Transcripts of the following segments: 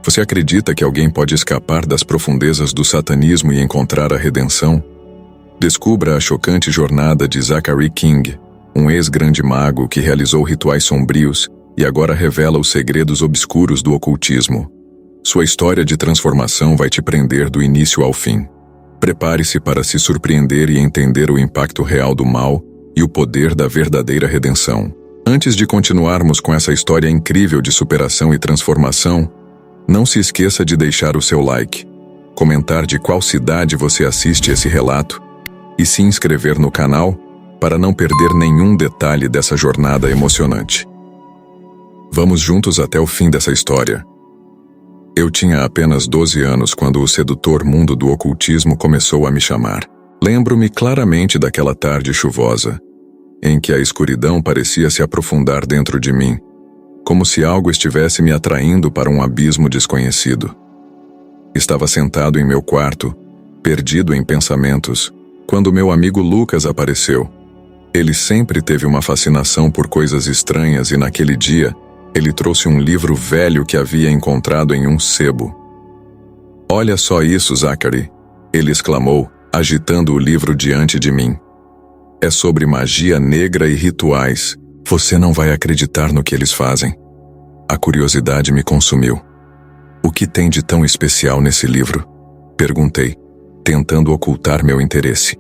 Você acredita que alguém pode escapar das profundezas do satanismo e encontrar a redenção? Descubra a chocante jornada de Zachary King, um ex-grande mago que realizou rituais sombrios e agora revela os segredos obscuros do ocultismo. Sua história de transformação vai te prender do início ao fim. Prepare-se para se surpreender e entender o impacto real do mal e o poder da verdadeira redenção. Antes de continuarmos com essa história incrível de superação e transformação, não se esqueça de deixar o seu like, comentar de qual cidade você assiste esse relato e se inscrever no canal para não perder nenhum detalhe dessa jornada emocionante. Vamos juntos até o fim dessa história. Eu tinha apenas 12 anos quando o sedutor mundo do ocultismo começou a me chamar. Lembro-me claramente daquela tarde chuvosa, em que a escuridão parecia se aprofundar dentro de mim, como se algo estivesse me atraindo para um abismo desconhecido. Estava sentado em meu quarto, perdido em pensamentos, quando meu amigo Lucas apareceu. Ele sempre teve uma fascinação por coisas estranhas e naquele dia, ele trouxe um livro velho que havia encontrado em um sebo. "Olha só isso, Zachary", ele exclamou, agitando o livro diante de mim. "É sobre magia negra e rituais. Você não vai acreditar no que eles fazem." A curiosidade me consumiu. "O que tem de tão especial nesse livro?" perguntei, tentando ocultar meu interesse.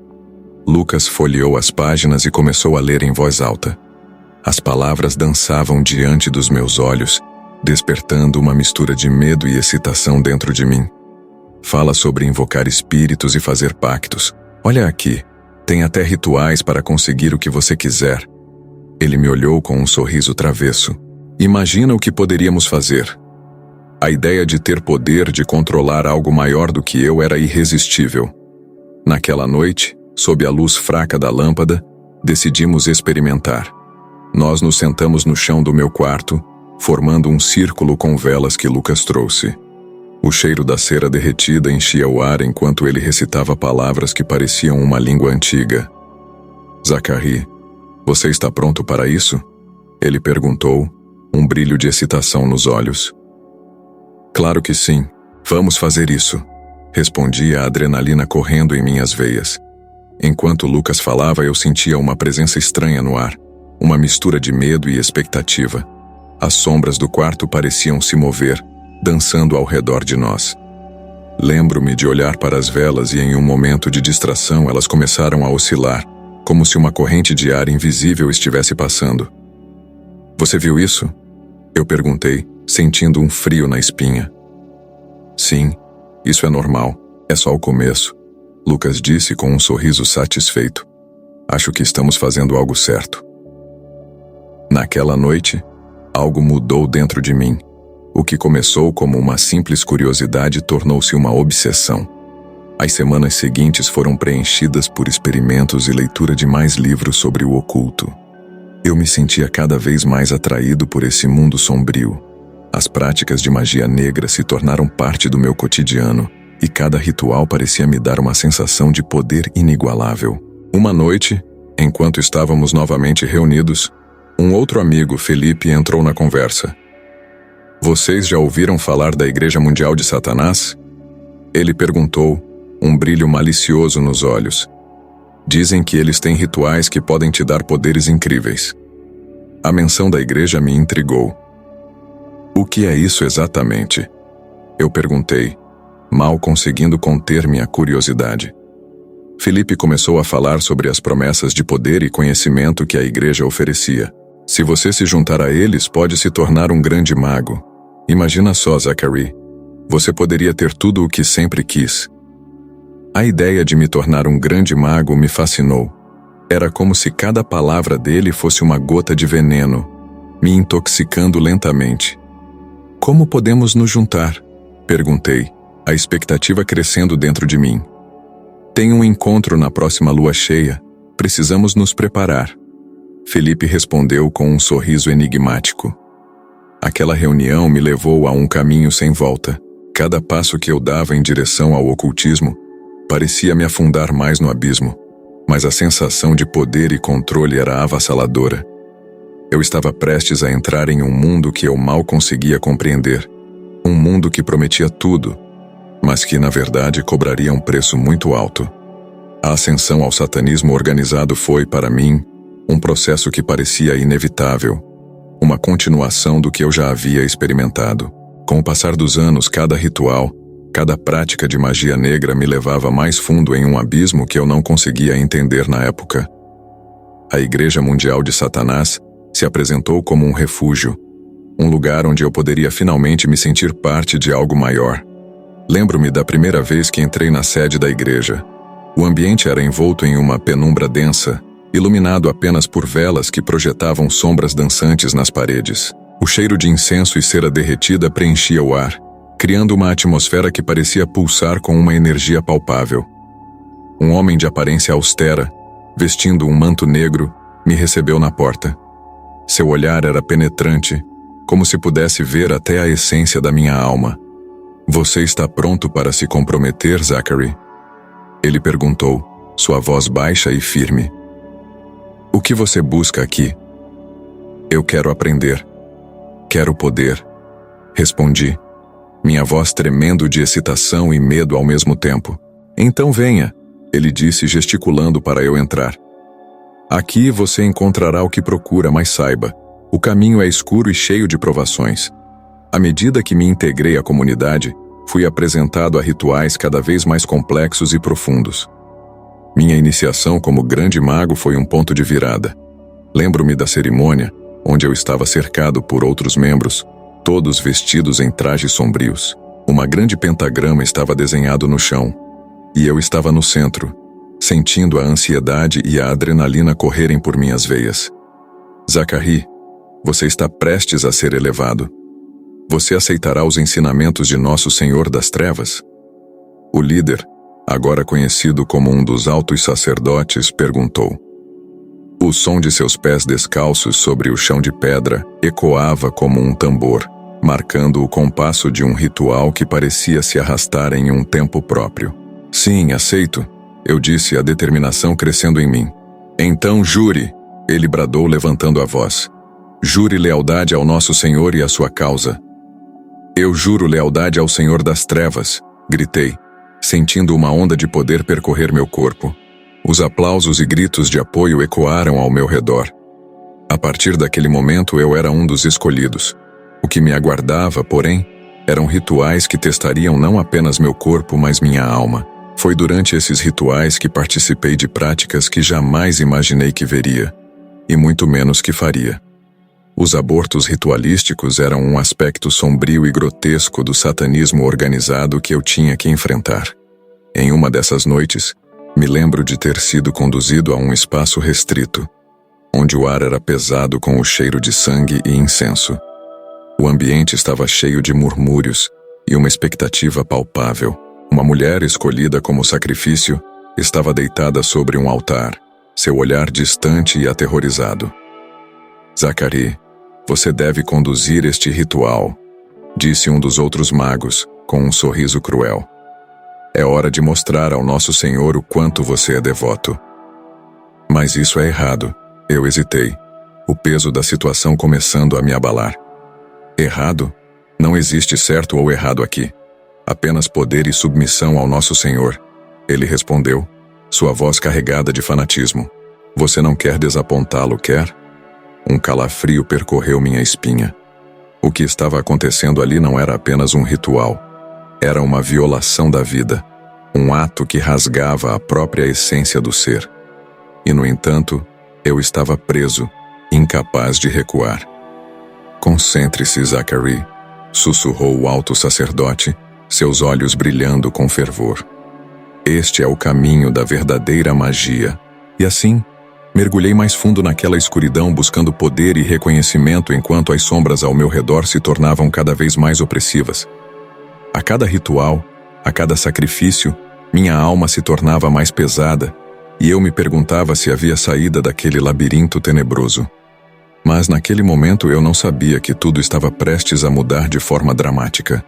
Lucas folheou as páginas e começou a ler em voz alta. As palavras dançavam diante dos meus olhos, despertando uma mistura de medo e excitação dentro de mim. "Fala sobre invocar espíritos e fazer pactos. Olha aqui, tem até rituais para conseguir o que você quiser." Ele me olhou com um sorriso travesso. "Imagina o que poderíamos fazer." A ideia de ter poder de controlar algo maior do que eu era irresistível. Naquela noite, sob a luz fraca da lâmpada, decidimos experimentar. Nós nos sentamos no chão do meu quarto, formando um círculo com velas que Lucas trouxe. O cheiro da cera derretida enchia o ar enquanto ele recitava palavras que pareciam uma língua antiga. "Zachary, você está pronto para isso?" ele perguntou, um brilho de excitação nos olhos. "Claro que sim, vamos fazer isso", respondi, a adrenalina correndo em minhas veias. Enquanto Lucas falava, eu sentia uma presença estranha no ar, uma mistura de medo e expectativa. As sombras do quarto pareciam se mover, dançando ao redor de nós. Lembro-me de olhar para as velas e em um momento de distração elas começaram a oscilar, como se uma corrente de ar invisível estivesse passando. "Você viu isso?" eu perguntei, sentindo um frio na espinha. "Sim, isso é normal, é só o começo", Lucas disse com um sorriso satisfeito. "Acho que estamos fazendo algo certo." Naquela noite, algo mudou dentro de mim. O que começou como uma simples curiosidade tornou-se uma obsessão. As semanas seguintes foram preenchidas por experimentos e leitura de mais livros sobre o oculto. Eu me sentia cada vez mais atraído por esse mundo sombrio. As práticas de magia negra se tornaram parte do meu cotidiano, e cada ritual parecia me dar uma sensação de poder inigualável. Uma noite, enquanto estávamos novamente reunidos, um outro amigo, Felipe, entrou na conversa. "Vocês já ouviram falar da Igreja Mundial de Satanás?" ele perguntou, um brilho malicioso nos olhos. "Dizem que eles têm rituais que podem te dar poderes incríveis." A menção da igreja me intrigou. "O que é isso exatamente?" eu perguntei, mal conseguindo conter minha curiosidade. Felipe começou a falar sobre as promessas de poder e conhecimento que a igreja oferecia. "Se você se juntar a eles, pode se tornar um grande mago. Imagina só, Zachary. Você poderia ter tudo o que sempre quis." A ideia de me tornar um grande mago me fascinou. Era como se cada palavra dele fosse uma gota de veneno, me intoxicando lentamente. "Como podemos nos juntar?" perguntei, a expectativa crescendo dentro de mim. "Tem um encontro na próxima lua cheia. Precisamos nos preparar." Felipe respondeu com um sorriso enigmático. Aquela reunião me levou a um caminho sem volta. Cada passo que eu dava em direção ao ocultismo parecia me afundar mais no abismo, mas a sensação de poder e controle era avassaladora. Eu estava prestes a entrar em um mundo que eu mal conseguia compreender, Um mundo que prometia tudo, mas que, na verdade, cobraria um preço muito alto. A ascensão ao satanismo organizado foi, para mim, um processo que parecia inevitável, uma continuação do que eu já havia experimentado. Com o passar dos anos, cada ritual, cada prática de magia negra me levava mais fundo em um abismo que eu não conseguia entender na época. A Igreja Mundial de Satanás se apresentou como um refúgio, um lugar onde eu poderia finalmente me sentir parte de algo maior. Lembro-me da primeira vez que entrei na sede da igreja. O ambiente era envolto em uma penumbra densa, iluminado apenas por velas que projetavam sombras dançantes nas paredes. O cheiro de incenso e cera derretida preenchia o ar, criando uma atmosfera que parecia pulsar com uma energia palpável. Um homem de aparência austera, vestindo um manto negro, me recebeu na porta. Seu olhar era penetrante, como se pudesse ver até a essência da minha alma. "Você está pronto para se comprometer, Zachary?" Ele perguntou, sua voz baixa e firme. "O que você busca aqui?" "Eu quero aprender. Quero poder", respondi, minha voz tremendo de excitação e medo ao mesmo tempo. "Então venha", ele disse, gesticulando para eu entrar. "Aqui você encontrará o que procura, mas saiba, o caminho é escuro e cheio de provações." À medida que me integrei à comunidade, fui apresentado a rituais cada vez mais complexos e profundos. Minha iniciação como grande mago foi um ponto de virada. Lembro-me da cerimônia, onde eu estava cercado por outros membros, todos vestidos em trajes sombrios. Uma grande pentagrama estava desenhado no chão, e eu estava no centro, sentindo a ansiedade e a adrenalina correrem por minhas veias. "Zachary, você está prestes a ser elevado. Você aceitará os ensinamentos de Nosso Senhor das Trevas?" O líder, agora conhecido como um dos altos sacerdotes, perguntou. O som de seus pés descalços sobre o chão de pedra ecoava como um tambor, marcando o compasso de um ritual que parecia se arrastar em um tempo próprio. "Sim, aceito", eu disse, a determinação crescendo em mim. "Então jure", ele bradou levantando a voz. "Jure lealdade ao nosso Senhor e à sua causa." "Eu juro lealdade ao Senhor das Trevas", gritei, sentindo uma onda de poder percorrer meu corpo. Os aplausos e gritos de apoio ecoaram ao meu redor. A partir daquele momento eu era um dos escolhidos. O que me aguardava, porém, eram rituais que testariam não apenas meu corpo, mas minha alma. Foi durante esses rituais que participei de práticas que jamais imaginei que veria, e muito menos que faria. Os abortos ritualísticos eram um aspecto sombrio e grotesco do satanismo organizado que eu tinha que enfrentar. Em uma dessas noites, me lembro de ter sido conduzido a um espaço restrito, onde o ar era pesado com o cheiro de sangue e incenso. O ambiente estava cheio de murmúrios e uma expectativa palpável. Uma mulher escolhida como sacrifício estava deitada sobre um altar, seu olhar distante e aterrorizado. "Zachary, você deve conduzir este ritual", disse um dos outros magos, com um sorriso cruel. "É hora de mostrar ao nosso Senhor o quanto você é devoto." "Mas isso é errado", eu hesitei, o peso da situação começando a me abalar. "Errado? Não existe certo ou errado aqui. Apenas poder e submissão ao nosso Senhor", ele respondeu, sua voz carregada de fanatismo. "Você não quer desapontá-lo, quer?" Um calafrio percorreu minha espinha. O que estava acontecendo ali não era apenas um ritual. Era uma violação da vida, um ato que rasgava a própria essência do ser. E, no entanto, eu estava preso, incapaz de recuar. "Concentre-se, Zachary", sussurrou o alto sacerdote, seus olhos brilhando com fervor. "Este é o caminho da verdadeira magia." E assim, mergulhei mais fundo naquela escuridão buscando poder e reconhecimento enquanto as sombras ao meu redor se tornavam cada vez mais opressivas. A cada ritual, a cada sacrifício, minha alma se tornava mais pesada e eu me perguntava se havia saída daquele labirinto tenebroso. Mas naquele momento eu não sabia que tudo estava prestes a mudar de forma dramática.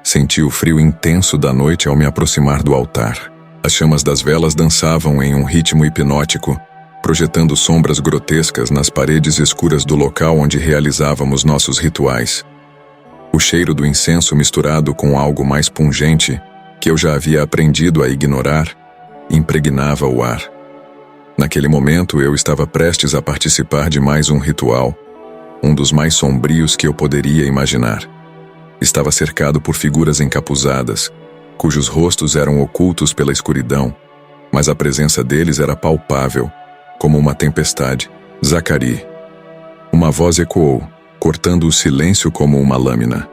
Senti o frio intenso da noite ao me aproximar do altar. As chamas das velas dançavam em um ritmo hipnótico, projetando sombras grotescas nas paredes escuras do local onde realizávamos nossos rituais. O cheiro do incenso misturado com algo mais pungente, que eu já havia aprendido a ignorar, impregnava o ar. Naquele momento eu estava prestes a participar de mais um ritual, um dos mais sombrios que eu poderia imaginar. Estava cercado por figuras encapuzadas, cujos rostos eram ocultos pela escuridão, mas a presença deles era palpável, como uma tempestade. Zachary. Uma voz ecoou, cortando o silêncio como uma lâmina.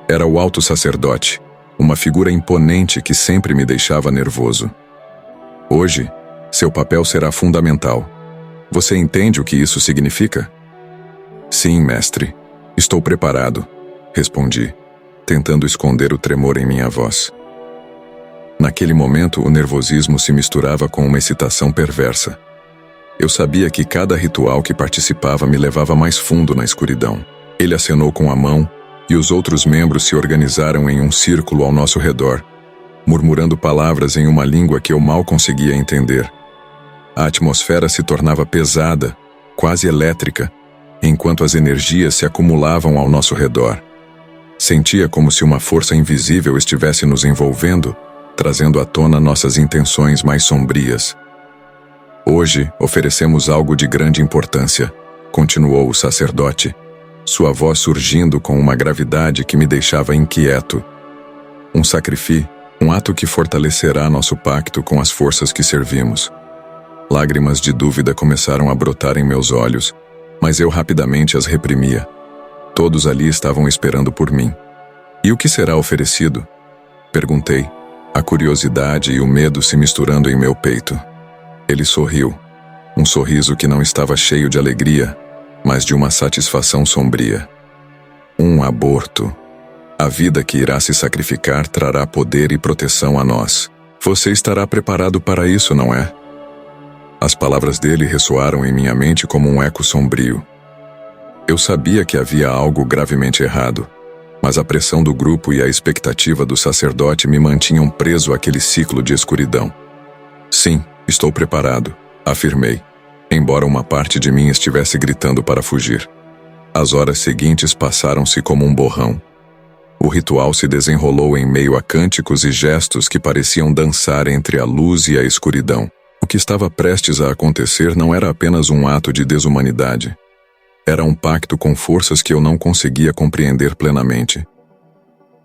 Era o alto sacerdote, uma figura imponente que sempre me deixava nervoso. Hoje, seu papel será fundamental. Você entende o que isso significa? Sim, mestre. Estou preparado, respondi, tentando esconder o tremor em minha voz. Naquele momento, o nervosismo se misturava com uma excitação perversa. Eu sabia que cada ritual que participava me levava mais fundo na escuridão. Ele acenou com a mão, e os outros membros se organizaram em um círculo ao nosso redor, murmurando palavras em uma língua que eu mal conseguia entender. A atmosfera se tornava pesada, quase elétrica, enquanto as energias se acumulavam ao nosso redor. Sentia como se uma força invisível estivesse nos envolvendo, trazendo à tona nossas intenções mais sombrias. Hoje oferecemos algo de grande importância, continuou o sacerdote, sua voz surgindo com uma gravidade que me deixava inquieto. Um sacrifício, um ato que fortalecerá nosso pacto com as forças que servimos. Lágrimas de dúvida começaram a brotar em meus olhos, mas eu rapidamente as reprimia. Todos ali estavam esperando por mim. E o que será oferecido? Perguntei, a curiosidade e o medo se misturando em meu peito. Ele sorriu, um sorriso que não estava cheio de alegria, mas de uma satisfação sombria. Um aborto. A vida que irá se sacrificar trará poder e proteção a nós. Você estará preparado para isso, não é? As palavras dele ressoaram em minha mente como um eco sombrio. Eu sabia que havia algo gravemente errado, mas a pressão do grupo e a expectativa do sacerdote me mantinham preso àquele ciclo de escuridão. Sim, estou preparado, afirmei, embora uma parte de mim estivesse gritando para fugir. As horas seguintes passaram-se como um borrão. O ritual se desenrolou em meio a cânticos e gestos que pareciam dançar entre a luz e a escuridão. O que estava prestes a acontecer não era apenas um ato de desumanidade. Era um pacto com forças que eu não conseguia compreender plenamente.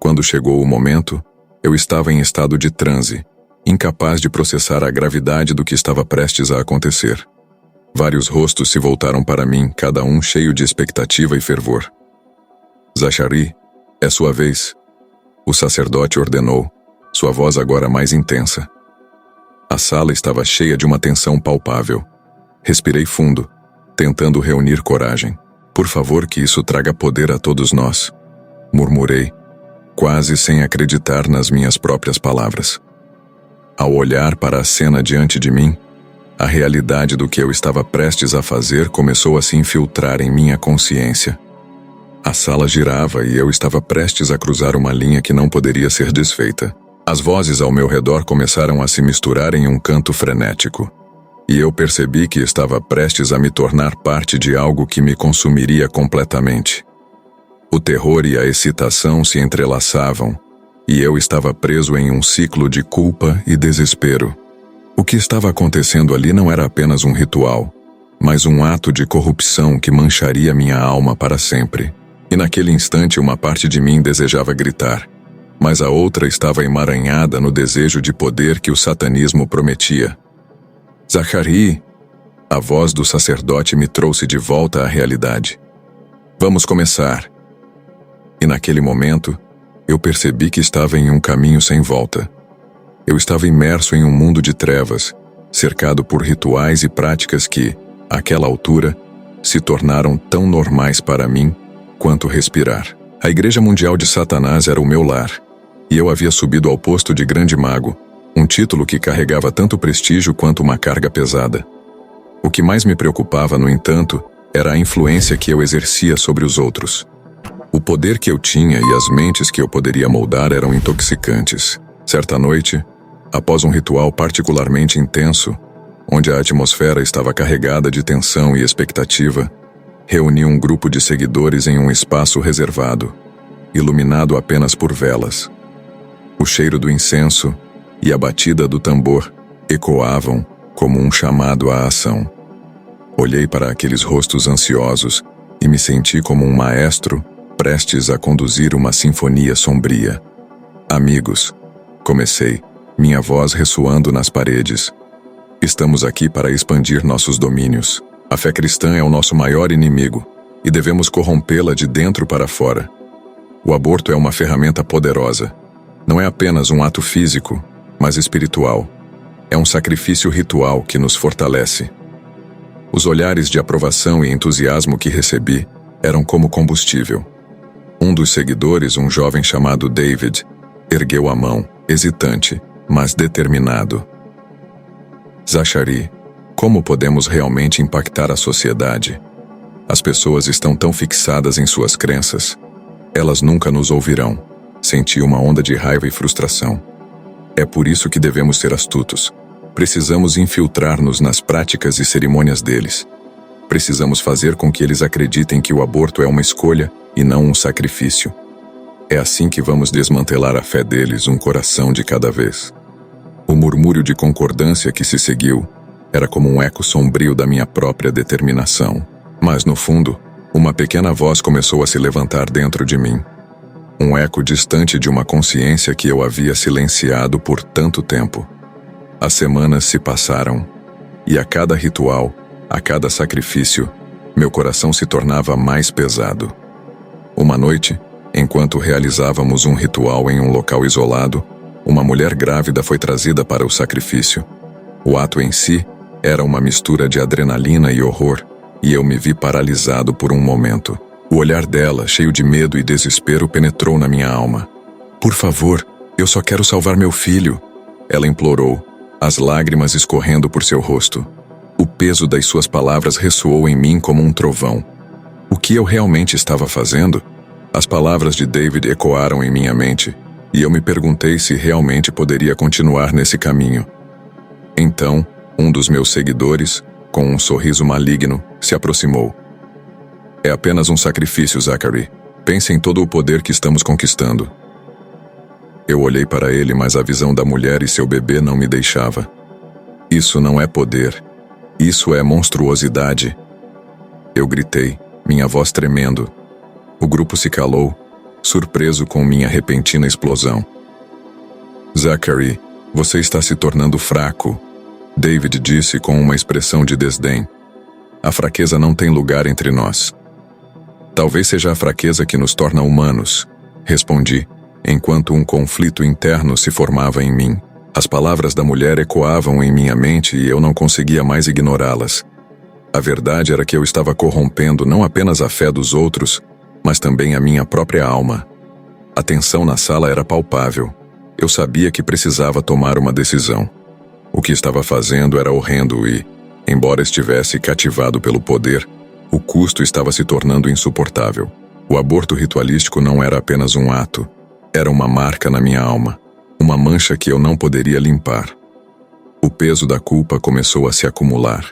Quando chegou o momento, eu estava em estado de transe, incapaz de processar a gravidade do que estava prestes a acontecer. Vários rostos se voltaram para mim, cada um cheio de expectativa e fervor. Zachary, é sua vez. O sacerdote ordenou, sua voz agora mais intensa. A sala estava cheia de uma tensão palpável. Respirei fundo, tentando reunir coragem. Por favor, que isso traga poder a todos nós, murmurei, quase sem acreditar nas minhas próprias palavras. Ao olhar para a cena diante de mim, a realidade do que eu estava prestes a fazer começou a se infiltrar em minha consciência. A sala girava e eu estava prestes a cruzar uma linha que não poderia ser desfeita. As vozes ao meu redor começaram a se misturar em um canto frenético, e eu percebi que estava prestes a me tornar parte de algo que me consumiria completamente. O terror e a excitação se entrelaçavam, e eu estava preso em um ciclo de culpa e desespero. O que estava acontecendo ali não era apenas um ritual, mas um ato de corrupção que mancharia minha alma para sempre. E naquele instante uma parte de mim desejava gritar, mas a outra estava emaranhada no desejo de poder que o satanismo prometia. Zachary! A voz do sacerdote me trouxe de volta à realidade. Vamos começar. E naquele momento, eu percebi que estava em um caminho sem volta. Eu estava imerso em um mundo de trevas, cercado por rituais e práticas que, àquela altura, se tornaram tão normais para mim quanto respirar. A Igreja Mundial de Satanás era o meu lar, e eu havia subido ao posto de grande mago, um título que carregava tanto prestígio quanto uma carga pesada. O que mais me preocupava, no entanto, era a influência que eu exercia sobre os outros. O poder que eu tinha e as mentes que eu poderia moldar eram intoxicantes. Certa noite, após um ritual particularmente intenso, onde a atmosfera estava carregada de tensão e expectativa, reuni um grupo de seguidores em um espaço reservado. iluminado apenas por velas. O cheiro do incenso e a batida do tambor ecoavam como um chamado à ação. Olhei para aqueles rostos ansiosos e me senti como um maestro prestes a conduzir uma sinfonia sombria. Amigos, comecei, minha voz ressoando nas paredes. Estamos aqui para expandir nossos domínios. A fé cristã é o nosso maior inimigo e devemos corrompê-la de dentro para fora. O aborto é uma ferramenta poderosa. Não é apenas um ato físico, mas espiritual. É um sacrifício ritual que nos fortalece. Os olhares de aprovação e entusiasmo que recebi eram como combustível. Um dos seguidores, um jovem chamado David, ergueu a mão, hesitante, mas determinado. Zachary, como podemos realmente impactar a sociedade? As pessoas estão tão fixadas em suas crenças. Elas nunca nos ouvirão. Senti uma onda de raiva e frustração. É por isso que devemos ser astutos. Precisamos infiltrar-nos nas práticas e cerimônias deles. Precisamos fazer com que eles acreditem que o aborto é uma escolha e não um sacrifício. É assim que vamos desmantelar a fé deles, um coração de cada vez. O murmúrio de concordância que se seguiu era como um eco sombrio da minha própria determinação. Mas, no fundo, uma pequena voz começou a se levantar dentro de mim. Um eco distante de uma consciência que eu havia silenciado por tanto tempo. As semanas se passaram, e a cada ritual, a cada sacrifício, meu coração se tornava mais pesado. Uma noite, enquanto realizávamos um ritual em um local isolado, uma mulher grávida foi trazida para o sacrifício. O ato em si era uma mistura de adrenalina e horror, e eu me vi paralisado por um momento. O olhar dela, cheio de medo e desespero, penetrou na minha alma. "Por favor, eu só quero salvar meu filho", ela implorou, as lágrimas escorrendo por seu rosto. O peso das suas palavras ressoou em mim como um trovão. O que eu realmente estava fazendo? As palavras de David ecoaram em minha mente, e eu me perguntei se realmente poderia continuar nesse caminho. Então, um dos meus seguidores, com um sorriso maligno, se aproximou. "É apenas um sacrifício, Zachary. Pense em todo o poder que estamos conquistando." Eu olhei para ele, mas a visão da mulher e seu bebê não me deixava. "Isso não é poder. Isso é monstruosidade." Eu gritei, minha voz tremendo. O grupo se calou, surpreso com minha repentina explosão. "Zachary, você está se tornando fraco", David disse com uma expressão de desdém. "A fraqueza não tem lugar entre nós." "Talvez seja a fraqueza que nos torna humanos", respondi, enquanto um conflito interno se formava em mim. As palavras da mulher ecoavam em minha mente e eu não conseguia mais ignorá-las. A verdade era que eu estava corrompendo não apenas a fé dos outros, mas também a minha própria alma. A tensão na sala era palpável. Eu sabia que precisava tomar uma decisão. O que estava fazendo era horrendo e, embora estivesse cativado pelo poder, o custo estava se tornando insuportável. O aborto ritualístico não era apenas um ato, era uma marca na minha alma, uma mancha que eu não poderia limpar. O peso da culpa começou a se acumular,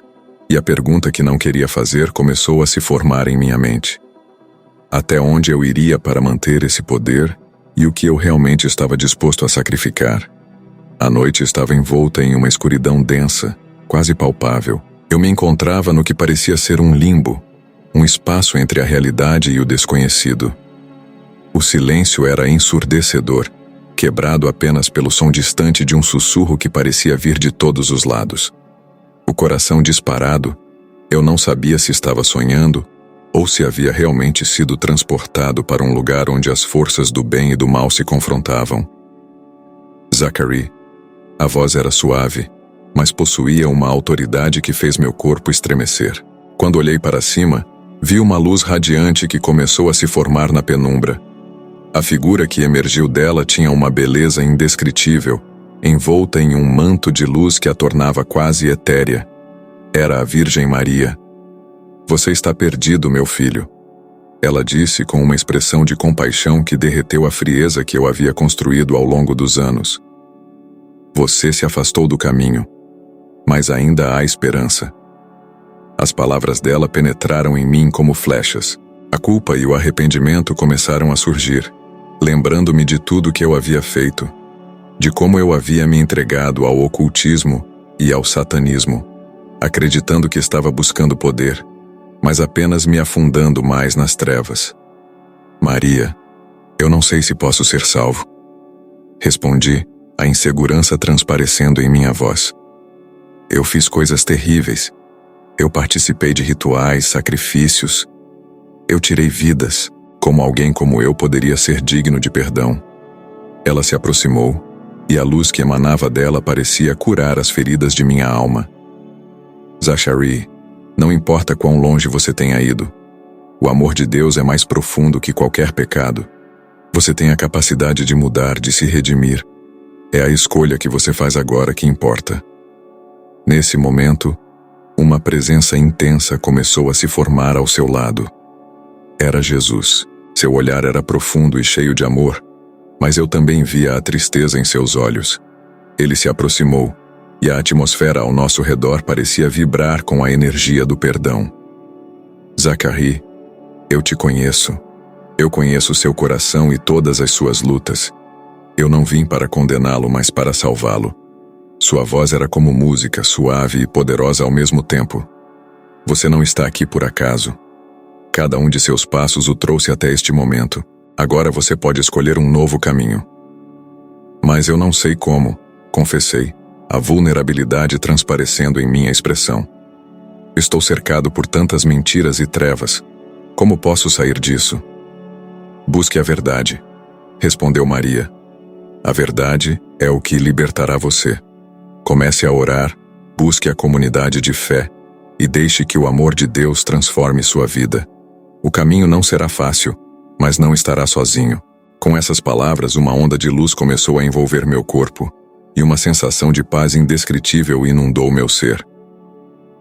e a pergunta que não queria fazer começou a se formar em minha mente. Até onde eu iria para manter esse poder e o que eu realmente estava disposto a sacrificar? A noite estava envolta em uma escuridão densa, quase palpável. Eu me encontrava no que parecia ser um limbo, um espaço entre a realidade e o desconhecido. O silêncio era ensurdecedor, quebrado apenas pelo som distante de um sussurro que parecia vir de todos os lados. O coração disparado, eu não sabia se estava sonhando ou se havia realmente sido transportado para um lugar onde as forças do bem e do mal se confrontavam. "Zachary." A voz era suave, mas possuía uma autoridade que fez meu corpo estremecer. Quando olhei para cima, vi uma luz radiante que começou a se formar na penumbra. A figura que emergiu dela tinha uma beleza indescritível, envolta em um manto de luz que a tornava quase etérea. Era a Virgem Maria. "Você está perdido, meu filho", ela disse com uma expressão de compaixão que derreteu a frieza que eu havia construído ao longo dos anos. "Você se afastou do caminho, mas ainda há esperança." As palavras dela penetraram em mim como flechas. A culpa e o arrependimento começaram a surgir. lembrando-me de tudo que eu havia feito, de como eu havia me entregado ao ocultismo e ao satanismo, acreditando que estava buscando poder, mas apenas me afundando mais nas trevas. Maria, eu não sei se posso ser salvo. Respondi, a insegurança transparecendo em minha voz. Eu fiz coisas terríveis. Eu participei de rituais, sacrifícios. Eu tirei vidas. Como alguém como eu poderia ser digno de perdão? Ela se aproximou, e a luz que emanava dela parecia curar as feridas de minha alma. Zachary, não importa quão longe você tenha ido, o amor de Deus é mais profundo que qualquer pecado. Você tem a capacidade de mudar, de se redimir. É a escolha que você faz agora que importa. Nesse momento, uma presença intensa começou a se formar ao seu lado. Era Jesus. Seu olhar era profundo e cheio de amor, mas eu também via a tristeza em seus olhos. Ele se aproximou, e a atmosfera ao nosso redor parecia vibrar com a energia do perdão. Zachary, eu te conheço. Eu conheço seu coração e todas as suas lutas. Eu não vim para condená-lo, mas para salvá-lo. Sua voz era como música, suave e poderosa ao mesmo tempo. Você não está aqui por acaso. Cada um de seus passos o trouxe até este momento. Agora você pode escolher um novo caminho. Mas eu não sei como, confessei, a vulnerabilidade transparecendo em minha expressão. Estou cercado por tantas mentiras e trevas. Como posso sair disso? Busque a verdade, respondeu Maria. A verdade é o que libertará você. Comece a orar, busque a comunidade de fé e deixe que o amor de Deus transforme sua vida. O caminho não será fácil, mas não estará sozinho. Com essas palavras, uma onda de luz começou a envolver meu corpo, e uma sensação de paz indescritível inundou meu ser.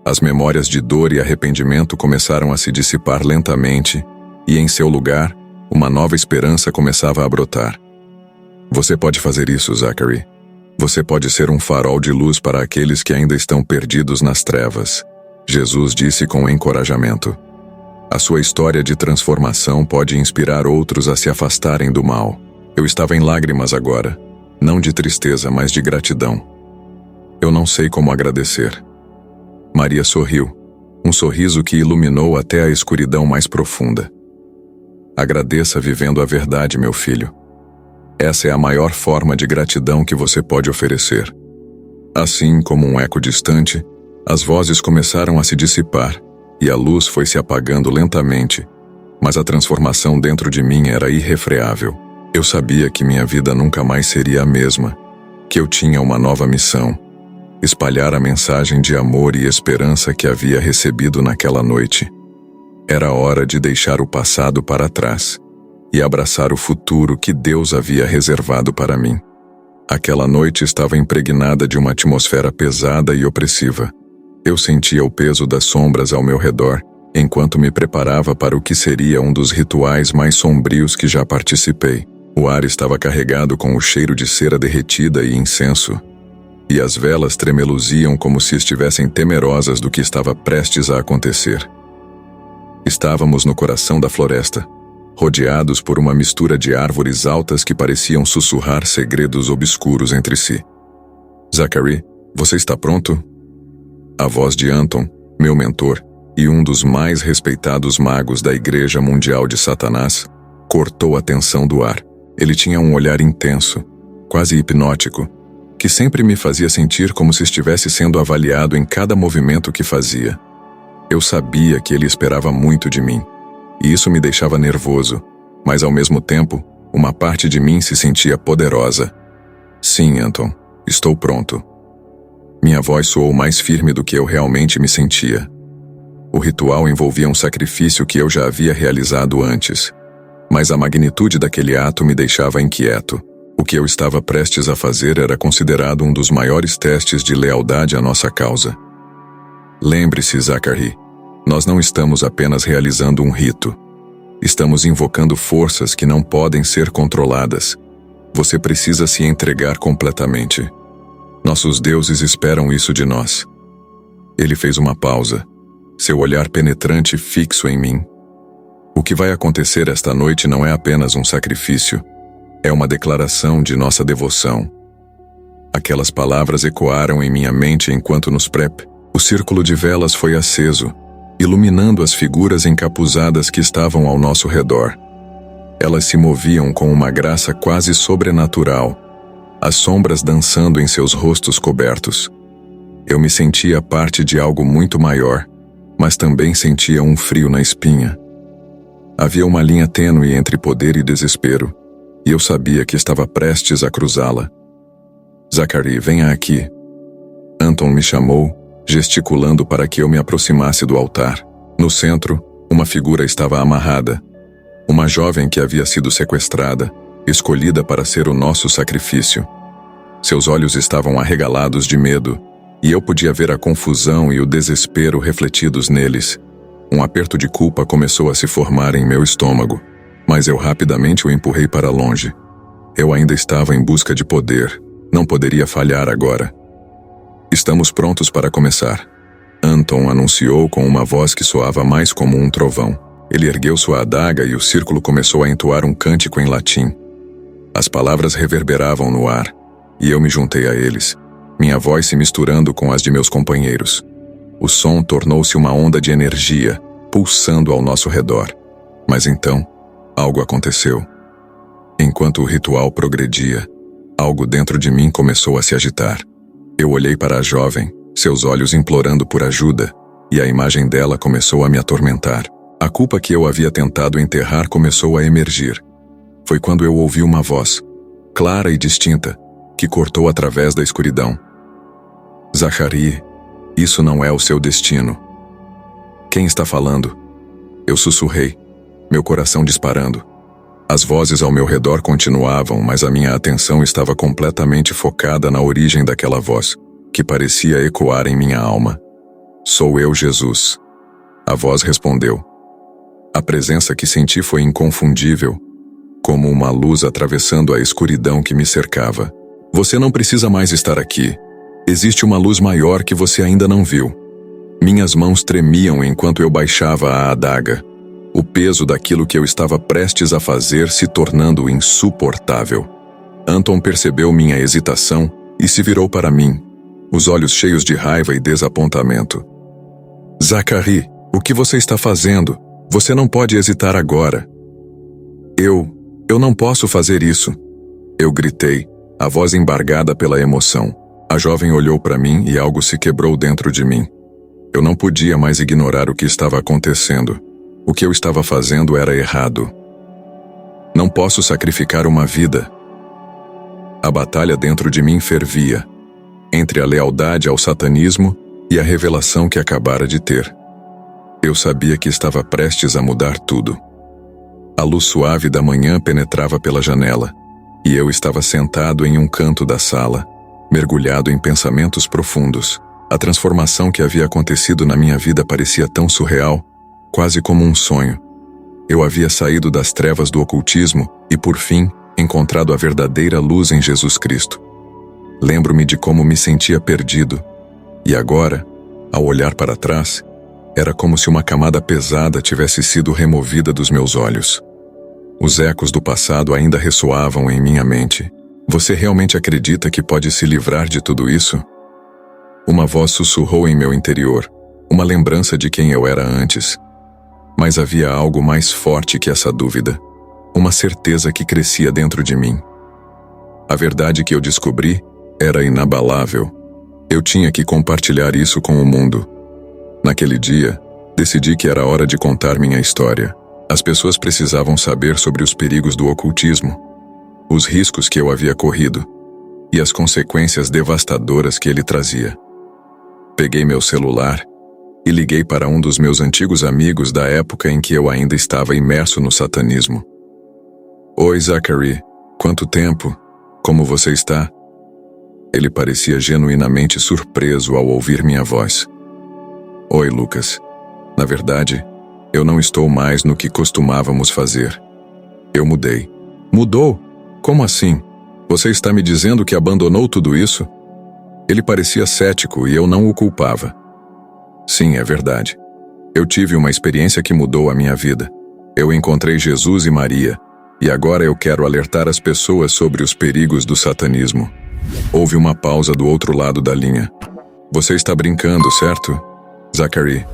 As memórias de dor e arrependimento começaram a se dissipar lentamente, e em seu lugar, uma nova esperança começava a brotar. Você pode fazer isso, Zachary. Você pode ser um farol de luz para aqueles que ainda estão perdidos nas trevas. Jesus disse com encorajamento. A sua história de transformação pode inspirar outros a se afastarem do mal. Eu estava em lágrimas agora, não de tristeza, mas de gratidão. Eu não sei como agradecer. Maria sorriu, um sorriso que iluminou até a escuridão mais profunda. Agradeça vivendo a verdade, meu filho. Essa é a maior forma de gratidão que você pode oferecer. Assim como um eco distante, as vozes começaram a se dissipar, e a luz foi se apagando lentamente, mas a transformação dentro de mim era irrefreável. Eu sabia que minha vida nunca mais seria a mesma, que eu tinha uma nova missão, espalhar a mensagem de amor e esperança que havia recebido naquela noite. Era hora de deixar o passado para trás e abraçar o futuro que Deus havia reservado para mim. Aquela noite estava impregnada de uma atmosfera pesada e opressiva. Eu sentia o peso das sombras ao meu redor, enquanto me preparava para o que seria um dos rituais mais sombrios que já participei. O ar estava carregado com o cheiro de cera derretida e incenso, e as velas tremeluziam como se estivessem temerosas do que estava prestes a acontecer. Estávamos no coração da floresta, rodeados por uma mistura de árvores altas que pareciam sussurrar segredos obscuros entre si. Zachary, você está pronto? A voz de Anton, meu mentor, e um dos mais respeitados magos da Igreja Mundial de Satanás, cortou a tensão do ar. Ele tinha um olhar intenso, quase hipnótico, que sempre me fazia sentir como se estivesse sendo avaliado em cada movimento que fazia. Eu sabia que ele esperava muito de mim, e isso me deixava nervoso, mas ao mesmo tempo, uma parte de mim se sentia poderosa. Sim, Anton, estou pronto. Minha voz soou mais firme do que eu realmente me sentia. O ritual envolvia um sacrifício que eu já havia realizado antes, mas a magnitude daquele ato me deixava inquieto. O que eu estava prestes a fazer era considerado um dos maiores testes de lealdade à nossa causa. Lembre-se, Zachary, nós não estamos apenas realizando um rito. Estamos invocando forças que não podem ser controladas. Você precisa se entregar completamente. Nossos deuses esperam isso de nós. Ele fez uma pausa, seu olhar penetrante fixo em mim. O que vai acontecer esta noite não é apenas um sacrifício. É uma declaração de nossa devoção. Aquelas palavras ecoaram em minha mente enquanto nos prep. O círculo de velas foi aceso, iluminando as figuras encapuzadas que estavam ao nosso redor. Elas se moviam com uma graça quase sobrenatural, as sombras dançando em seus rostos cobertos. Eu me sentia parte de algo muito maior, mas também sentia um frio na espinha. Havia uma linha tênue entre poder e desespero, e eu sabia que estava prestes a cruzá-la. Zachary, venha aqui. Anton me chamou, gesticulando para que eu me aproximasse do altar. No centro, uma figura estava amarrada. Uma jovem que havia sido sequestrada, escolhida para ser o nosso sacrifício. Seus olhos estavam arregalados de medo, e eu podia ver a confusão e o desespero refletidos neles. Um aperto de culpa começou a se formar em meu estômago, mas eu rapidamente o empurrei para longe. Eu ainda estava em busca de poder, não poderia falhar agora. Estamos prontos para começar. Anton anunciou com uma voz que soava mais como um trovão. Ele ergueu sua adaga e o círculo começou a entoar um cântico em latim. As palavras reverberavam no ar, e eu me juntei a eles, minha voz se misturando com as de meus companheiros. O som tornou-se uma onda de energia, pulsando ao nosso redor. Mas então, algo aconteceu. Enquanto o ritual progredia, algo dentro de mim começou a se agitar. Eu olhei para a jovem, seus olhos implorando por ajuda, e a imagem dela começou a me atormentar. A culpa que eu havia tentado enterrar começou a emergir. Foi quando eu ouvi uma voz, clara e distinta, que cortou através da escuridão. Zachary, isso não é o seu destino. Quem está falando? Eu sussurrei, meu coração disparando. As vozes ao meu redor continuavam, mas a minha atenção estava completamente focada na origem daquela voz, que parecia ecoar em minha alma. Sou eu, Jesus. A voz respondeu. A presença que senti foi inconfundível, como uma luz atravessando a escuridão que me cercava. Você não precisa mais estar aqui. Existe uma luz maior que você ainda não viu. Minhas mãos tremiam enquanto eu baixava a adaga, o peso daquilo que eu estava prestes a fazer se tornando insuportável. Anton percebeu minha hesitação e se virou para mim, os olhos cheios de raiva e desapontamento. Zachary, o que você está fazendo? Você não pode hesitar agora. Eu não posso fazer isso. Eu gritei, a voz embargada pela emoção. A jovem olhou para mim e algo se quebrou dentro de mim. Eu não podia mais ignorar o que estava acontecendo. O que eu estava fazendo era errado. Não posso sacrificar uma vida. A batalha dentro de mim fervia, entre a lealdade ao satanismo e a revelação que acabara de ter. Eu sabia que estava prestes a mudar tudo. A luz suave da manhã penetrava pela janela, e eu estava sentado em um canto da sala, mergulhado em pensamentos profundos. A transformação que havia acontecido na minha vida parecia tão surreal, quase como um sonho. Eu havia saído das trevas do ocultismo e, por fim, encontrado a verdadeira luz em Jesus Cristo. Lembro-me de como me sentia perdido, e agora, ao olhar para trás, era como se uma camada pesada tivesse sido removida dos meus olhos. Os ecos do passado ainda ressoavam em minha mente. Você realmente acredita que pode se livrar de tudo isso? Uma voz sussurrou em meu interior, uma lembrança de quem eu era antes. Mas havia algo mais forte que essa dúvida, uma certeza que crescia dentro de mim. A verdade que eu descobri era inabalável. Eu tinha que compartilhar isso com o mundo. Naquele dia, decidi que era hora de contar minha história. As pessoas precisavam saber sobre os perigos do ocultismo, os riscos que eu havia corrido e as consequências devastadoras que ele trazia. Peguei meu celular e liguei para um dos meus antigos amigos da época em que eu ainda estava imerso no satanismo. Oi, Zachary. Quanto tempo? Como você está? Ele parecia genuinamente surpreso ao ouvir minha voz. Oi, Lucas. Na verdade, eu não estou mais no que costumávamos fazer. Eu mudei. Mudou? Como assim? Você está me dizendo que abandonou tudo isso? Ele parecia cético e eu não o culpava. Sim, é verdade. Eu tive uma experiência que mudou a minha vida. Eu encontrei Jesus e Maria, E agora eu quero alertar as pessoas sobre os perigos do satanismo. Houve uma pausa do outro lado da linha. Você está brincando, certo? Zachary,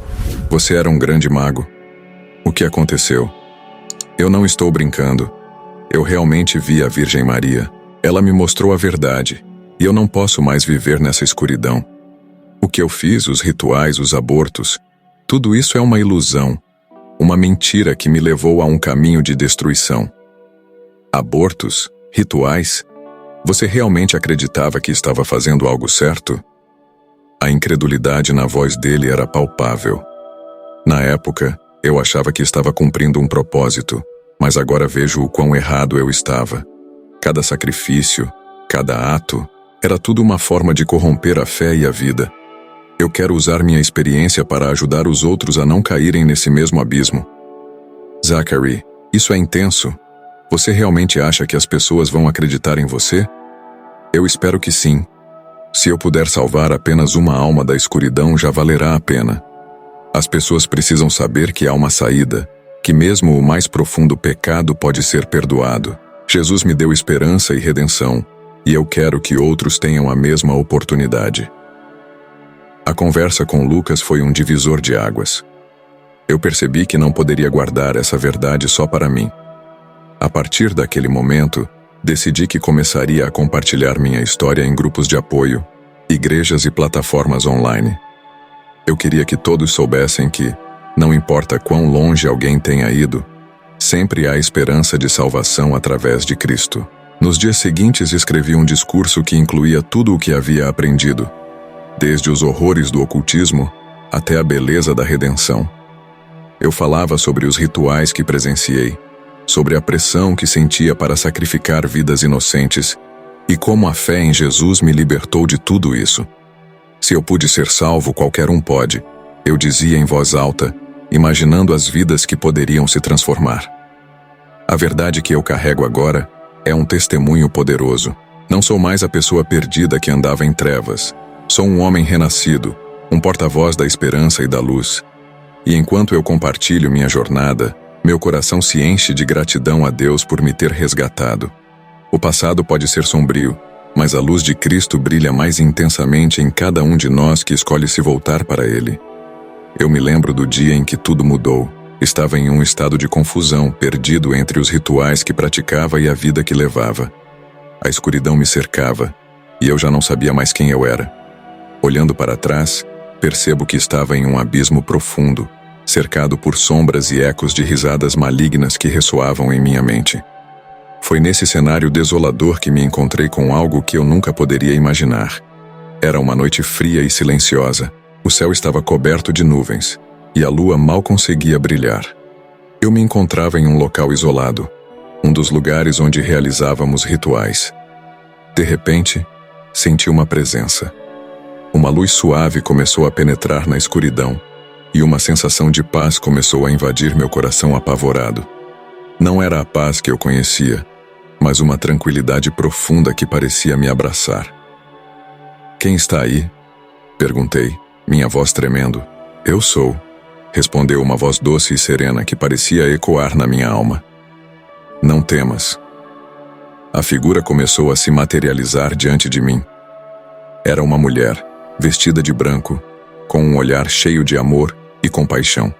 você era um grande mago. O que aconteceu? Eu não estou brincando. Eu realmente vi a Virgem Maria. Ela me mostrou a verdade, e eu não posso mais viver nessa escuridão. O que eu fiz, os rituais, os abortos, tudo isso é uma ilusão, uma mentira que me levou a um caminho de destruição. Abortos? Rituais? Você realmente acreditava que estava fazendo algo certo? A incredulidade na voz dele era palpável. Na época, eu achava que estava cumprindo um propósito, mas agora vejo o quão errado eu estava. Cada sacrifício, cada ato, era tudo uma forma de corromper a fé e a vida. Eu quero usar minha experiência para ajudar os outros a não caírem nesse mesmo abismo. Zachary, isso é intenso. Você realmente acha que as pessoas vão acreditar em você? Eu espero que sim. Se eu puder salvar apenas uma alma da escuridão, já valerá a pena. As pessoas precisam saber que há uma saída, que mesmo o mais profundo pecado pode ser perdoado. Jesus me deu esperança e redenção, e eu quero que outros tenham a mesma oportunidade. A conversa com Lucas foi um divisor de águas. Eu percebi que não poderia guardar essa verdade só para mim. A partir daquele momento, decidi que começaria a compartilhar minha história em grupos de apoio, igrejas e plataformas online. Eu queria que todos soubessem que, não importa quão longe alguém tenha ido, sempre há esperança de salvação através de Cristo. Nos dias seguintes escrevi um discurso que incluía tudo o que havia aprendido, desde os horrores do ocultismo até a beleza da redenção. Eu falava sobre os rituais que presenciei, sobre a pressão que sentia para sacrificar vidas inocentes e como a fé em Jesus me libertou de tudo isso. Se eu pude ser salvo, qualquer um pode, eu dizia em voz alta, imaginando as vidas que poderiam se transformar. A verdade que eu carrego agora é um testemunho poderoso. Não sou mais a pessoa perdida que andava em trevas. Sou um homem renascido, um porta-voz da esperança e da luz. E enquanto eu compartilho minha jornada, meu coração se enche de gratidão a Deus por me ter resgatado. O passado pode ser sombrio, mas a luz de Cristo brilha mais intensamente em cada um de nós que escolhe se voltar para Ele. Eu me lembro do dia em que tudo mudou. Estava em um estado de confusão, perdido entre os rituais que praticava e a vida que levava. A escuridão me cercava, e eu já não sabia mais quem eu era. Olhando para trás, percebo que estava em um abismo profundo, cercado por sombras e ecos de risadas malignas que ressoavam em minha mente. Foi nesse cenário desolador que me encontrei com algo que eu nunca poderia imaginar. Era uma noite fria e silenciosa. O céu estava coberto de nuvens, e a lua mal conseguia brilhar. Eu me encontrava em um local isolado, um dos lugares onde realizávamos rituais. De repente, senti uma presença. Uma luz suave começou a penetrar na escuridão, e uma sensação de paz começou a invadir meu coração apavorado. Não era a paz que eu conhecia, mas uma tranquilidade profunda que parecia me abraçar. "Quem está aí?" perguntei, minha voz tremendo. "Eu sou", respondeu uma voz doce e serena que parecia ecoar na minha alma. "Não temas." A figura começou a se materializar diante de mim. Era uma mulher, vestida de branco, com um olhar cheio de amor e compaixão.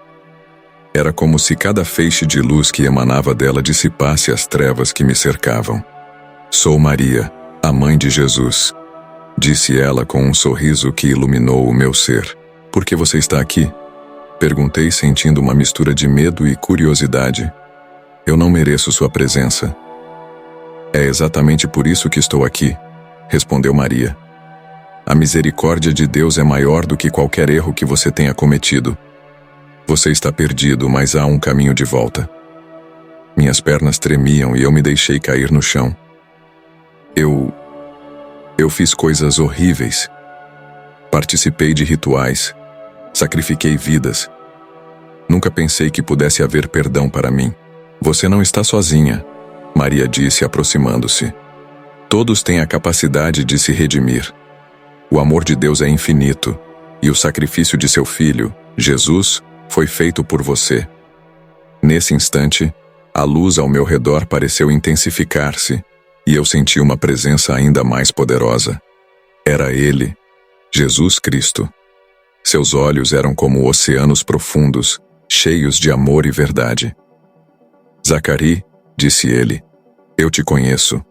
Era como se cada feixe de luz que emanava dela dissipasse as trevas que me cercavam. "Sou Maria, a mãe de Jesus", disse ela com um sorriso que iluminou o meu ser. "Por que você está aqui?" perguntei, sentindo uma mistura de medo e curiosidade. "Eu não mereço sua presença." "É exatamente por isso que estou aqui", respondeu Maria. "A misericórdia de Deus é maior do que qualquer erro que você tenha cometido. Você está perdido, mas há um caminho de volta." Minhas pernas tremiam e eu me deixei cair no chão. Eu fiz coisas horríveis. Participei de rituais. Sacrifiquei vidas. Nunca pensei que pudesse haver perdão para mim. "Você não está sozinha", Maria disse, aproximando-se. "Todos têm a capacidade de se redimir. O amor de Deus é infinito, e o sacrifício de seu Filho, Jesus, foi feito por você." Nesse instante, A luz ao meu redor pareceu intensificar-se, e eu senti uma presença ainda mais poderosa. Era ele, Jesus Cristo. Seus olhos eram como oceanos profundos, cheios de amor e verdade. Zacari, disse ele, eu te conheço.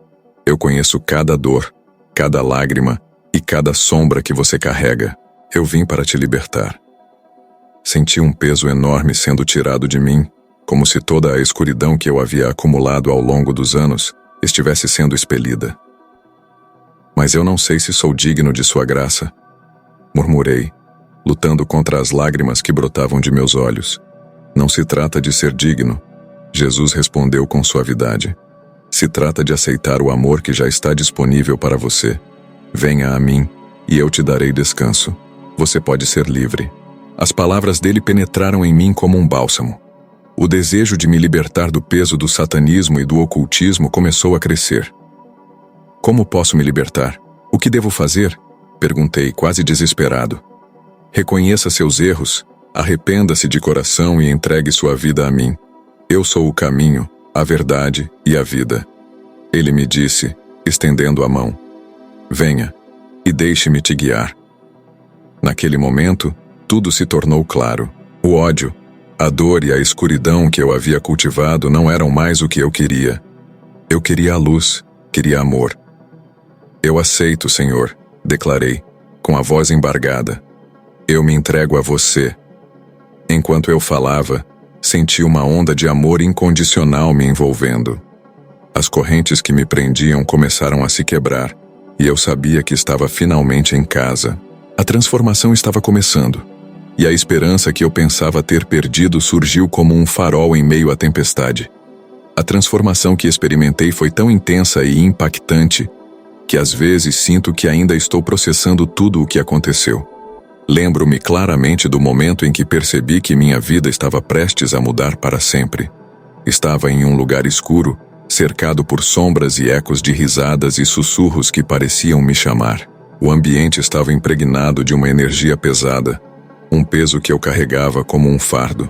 Eu conheço cada dor, cada lágrima e cada sombra que você carrega. Eu vim para te libertar. Senti um peso enorme sendo tirado de mim, como se toda a escuridão que eu havia acumulado ao longo dos anos estivesse sendo expelida. Mas eu não sei se sou digno de sua graça, murmurei, lutando contra as lágrimas que brotavam de meus olhos. Não se trata de ser digno, Jesus respondeu com suavidade. Se trata de aceitar o amor que já está disponível para você. Venha a mim, e eu te darei descanso. Você pode ser livre. As palavras dele penetraram em mim como um bálsamo. O desejo de me libertar do peso do satanismo e do ocultismo começou a crescer. Como posso me libertar? O que devo fazer? Perguntei, quase desesperado. Reconheça seus erros, arrependa-se de coração e entregue sua vida a mim. Eu sou o caminho, a verdade e a vida. Ele me disse, estendendo a mão. Venha, e deixe-me te guiar. Naquele momento, tudo se tornou claro. O ódio, a dor e a escuridão que eu havia cultivado não eram mais o que eu queria. Eu queria a luz, queria amor. Eu aceito, Senhor, declarei, com a voz embargada. Eu me entrego a você. Enquanto eu falava, senti uma onda de amor incondicional me envolvendo. As correntes que me prendiam começaram a se quebrar, e eu sabia que estava finalmente em casa. A transformação estava começando, e a esperança que eu pensava ter perdido surgiu como um farol em meio à tempestade. A transformação que experimentei foi tão intensa e impactante que às vezes sinto que ainda estou processando tudo o que aconteceu. Lembro-me claramente do momento em que percebi que minha vida estava prestes a mudar para sempre. Estava em um lugar escuro, cercado por sombras e ecos de risadas e sussurros que pareciam me chamar. O ambiente estava impregnado de uma energia pesada, um peso que eu carregava como um fardo.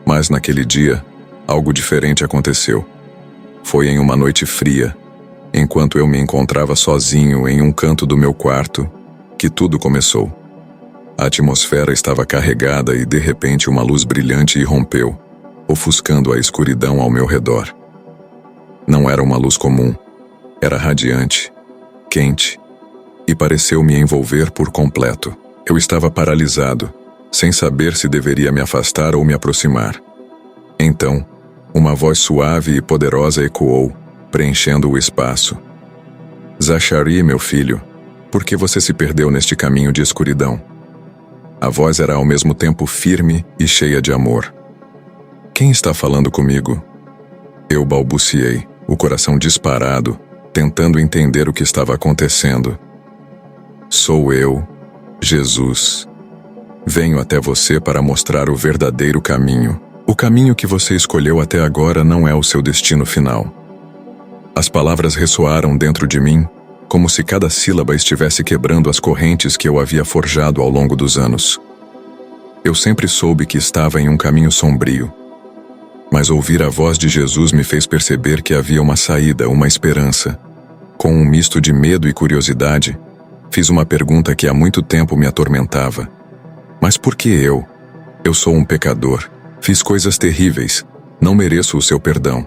Mas naquele dia, algo diferente aconteceu. Foi em uma noite fria, enquanto eu me encontrava sozinho em um canto do meu quarto, que tudo começou. A atmosfera estava carregada e de repente uma luz brilhante irrompeu, ofuscando a escuridão ao meu redor. Não era uma luz comum, era radiante, quente, e pareceu me envolver por completo. Eu estava paralisado, sem saber se deveria me afastar ou me aproximar. Então, uma voz suave e poderosa ecoou, preenchendo o espaço. Zachari, meu filho, por que você se perdeu neste caminho de escuridão? A voz era ao mesmo tempo firme e cheia de amor. Quem está falando comigo? Eu balbuciei, o coração disparado, tentando entender o que estava acontecendo. Sou eu, Jesus. Venho até você para mostrar o verdadeiro caminho. O caminho que você escolheu até agora não é o seu destino final. As palavras ressoaram dentro de mim, como se cada sílaba estivesse quebrando as correntes que eu havia forjado ao longo dos anos. Eu sempre soube que estava em um caminho sombrio, mas ouvir a voz de Jesus me fez perceber que havia uma saída, uma esperança. Com um misto de medo e curiosidade, fiz uma pergunta que há muito tempo me atormentava. Mas por que eu? Eu sou um pecador, fiz coisas terríveis, não mereço o seu perdão.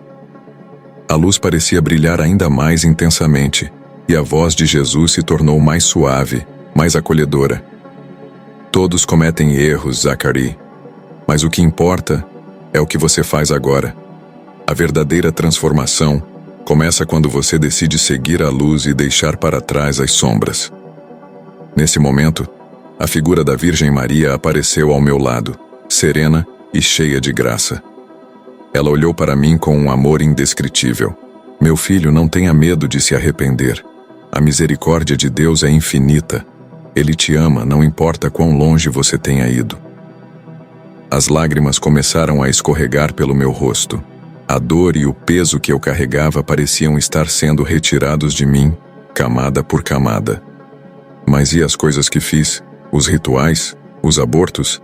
A luz parecia brilhar ainda mais intensamente, e a voz de Jesus se tornou mais suave, mais acolhedora. Todos cometem erros, Zacari, mas o que importa é o que você faz agora. A verdadeira transformação começa quando você decide seguir a luz e deixar para trás as sombras. Nesse momento, a figura da Virgem Maria apareceu ao meu lado, serena e cheia de graça. Ela olhou para mim com um amor indescritível. Meu filho, não tenha medo de se arrepender. A misericórdia de Deus é infinita. Ele te ama, não importa quão longe você tenha ido. As lágrimas começaram a escorregar pelo meu rosto. A dor e o peso que eu carregava pareciam estar sendo retirados de mim, camada por camada. Mas e as coisas que fiz? Os rituais? Os abortos?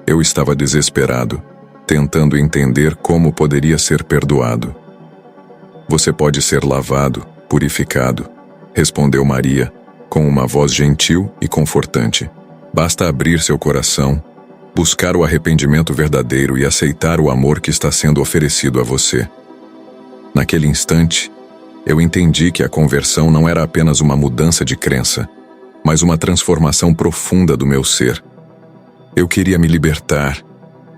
Eu estava desesperado, tentando entender como poderia ser perdoado. Você pode ser lavado, purificado, respondeu Maria, com uma voz gentil e confortante. Basta abrir seu coração, buscar o arrependimento verdadeiro e aceitar o amor que está sendo oferecido a você. Naquele instante, eu entendi que a conversão não era apenas uma mudança de crença, mas uma transformação profunda do meu ser. Eu queria me libertar,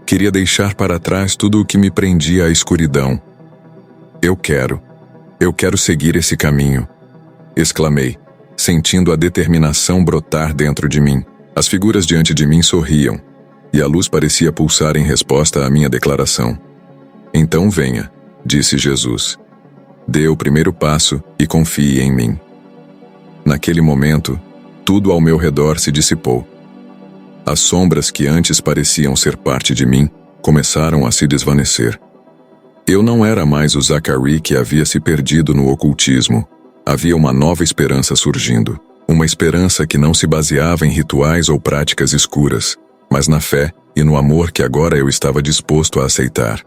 queria deixar para trás tudo o que me prendia à escuridão. Eu quero seguir esse caminho, exclamei, sentindo a determinação brotar dentro de mim. As figuras diante de mim sorriam, e a luz parecia pulsar em resposta à minha declaração. Então venha, disse Jesus. Dê o primeiro passo e confie em mim. Naquele momento, tudo ao meu redor se dissipou. As sombras que antes pareciam ser parte de mim começaram a se desvanecer. Eu não era mais o Zachary que havia se perdido no ocultismo. Havia uma nova esperança surgindo. Uma esperança que não se baseava em rituais ou práticas escuras, mas na fé e no amor que agora eu estava disposto a aceitar.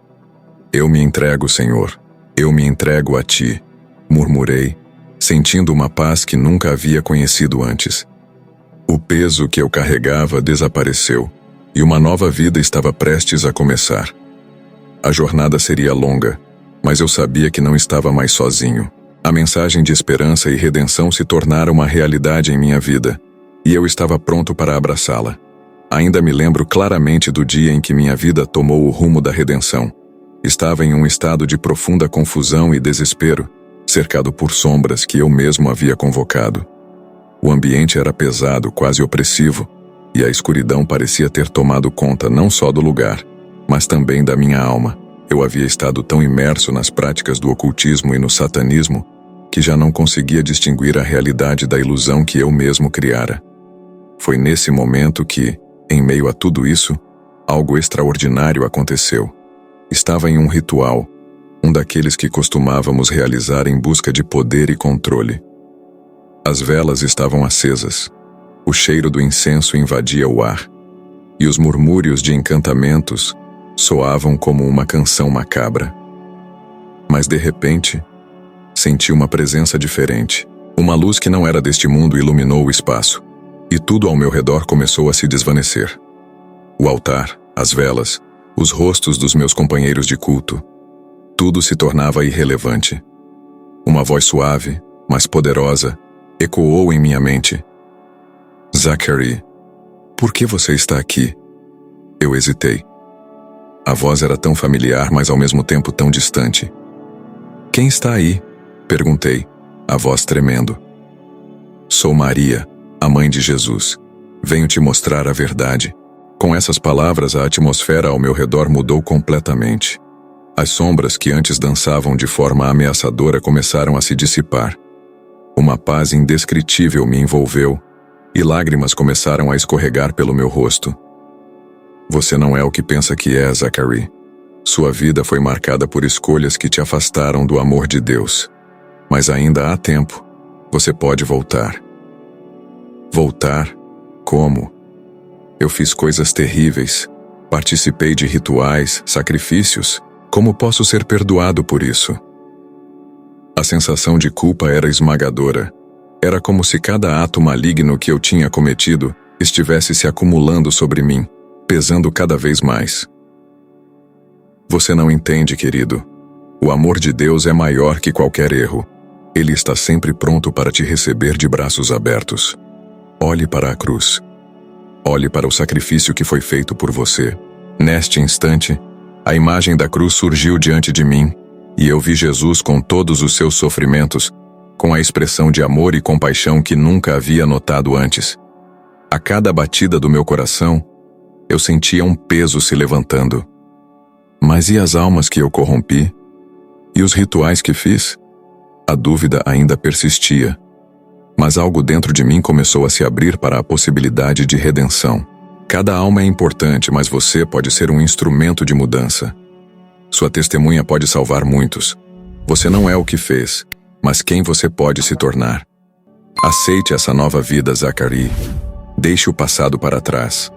Eu me entrego, Senhor. Eu me entrego a Ti, murmurei, sentindo uma paz que nunca havia conhecido antes. O peso que eu carregava desapareceu, e uma nova vida estava prestes a começar. A jornada seria longa, mas eu sabia que não estava mais sozinho. A mensagem de esperança e redenção se tornara uma realidade em minha vida, e eu estava pronto para abraçá-la. Ainda me lembro claramente do dia em que minha vida tomou o rumo da redenção. Estava em um estado de profunda confusão e desespero, cercado por sombras que eu mesmo havia convocado. O ambiente era pesado, quase opressivo, e a escuridão parecia ter tomado conta não só do lugar, mas também da minha alma. Eu havia estado tão imerso nas práticas do ocultismo e no satanismo que já não conseguia distinguir a realidade da ilusão que eu mesmo criara. Foi nesse momento que, em meio a tudo isso, algo extraordinário aconteceu. Estava em um ritual, um daqueles que costumávamos realizar em busca de poder e controle. As velas estavam acesas, o cheiro do incenso invadia o ar, e os murmúrios de encantamentos soavam como uma canção macabra. Mas de repente, senti uma presença diferente. Uma luz que não era deste mundo iluminou o espaço, e tudo ao meu redor começou a se desvanecer. O altar, as velas, os rostos dos meus companheiros de culto, tudo se tornava irrelevante. Uma voz suave, mas poderosa, ecoou em minha mente. Zachary, por que você está aqui? Eu hesitei. A voz era tão familiar, mas ao mesmo tempo tão distante. Quem está aí? Perguntei, a voz tremendo. Sou Maria, a mãe de Jesus. Venho te mostrar a verdade. Com essas palavras, a atmosfera ao meu redor mudou completamente. As sombras que antes dançavam de forma ameaçadora começaram a se dissipar. Uma paz indescritível me envolveu, e lágrimas começaram a escorregar pelo meu rosto. Você não é o que pensa que é, Zachary. Sua vida foi marcada por escolhas que te afastaram do amor de Deus. Mas ainda há tempo. Você pode voltar. Voltar? Como? Eu fiz coisas terríveis. Participei de rituais, sacrifícios. Como posso ser perdoado por isso? A sensação de culpa era esmagadora. Era como se cada ato maligno que eu tinha cometido estivesse se acumulando sobre mim, pesando cada vez mais. Você não entende, querido. O amor de Deus é maior que qualquer erro. Ele está sempre pronto para te receber de braços abertos. Olhe para a cruz. Olhe para o sacrifício que foi feito por você. Neste instante, a imagem da cruz surgiu diante de mim, e eu vi Jesus com todos os seus sofrimentos, com a expressão de amor e compaixão que nunca havia notado antes. A cada batida do meu coração, eu sentia um peso se levantando. Mas e as almas que eu corrompi? E os rituais que fiz? A dúvida ainda persistia. Mas algo dentro de mim começou a se abrir para a possibilidade de redenção. Cada alma é importante, mas você pode ser um instrumento de mudança. Sua testemunha pode salvar muitos. Você não é o que fez, mas quem você pode se tornar. Aceite essa nova vida, Zachary. Deixe o passado para trás.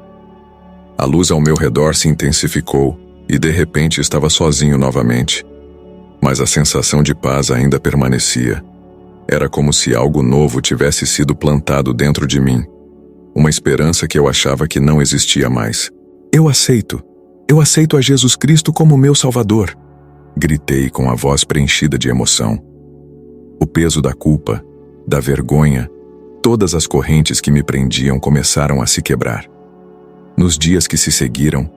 A luz ao meu redor se intensificou, e de repente estava sozinho novamente. Mas a sensação de paz ainda permanecia. Era como se algo novo tivesse sido plantado dentro de mim. Uma esperança que eu achava que não existia mais. Eu aceito a Jesus Cristo como meu Salvador, gritei com a voz preenchida de emoção. O peso da culpa, da vergonha, todas as correntes que me prendiam começaram a se quebrar. Nos dias que se seguiram,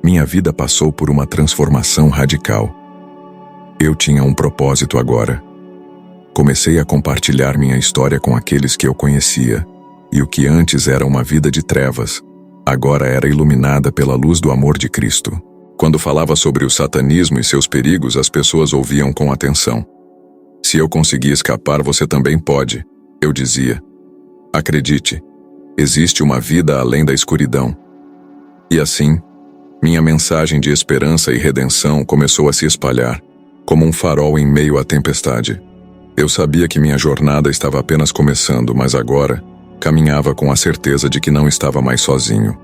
minha vida passou por uma transformação radical. Eu tinha um propósito agora. Comecei a compartilhar minha história com aqueles que eu conhecia, e o que antes era uma vida de trevas, agora era iluminada pela luz do amor de Cristo. Quando falava sobre o satanismo e seus perigos, as pessoas ouviam com atenção. Se eu conseguir escapar, você também pode, eu dizia. Acredite, existe uma vida além da escuridão. E assim, minha mensagem de esperança e redenção começou a se espalhar, como um farol em meio à tempestade. Eu sabia que minha jornada estava apenas começando, mas agora caminhava com a certeza de que não estava mais sozinho.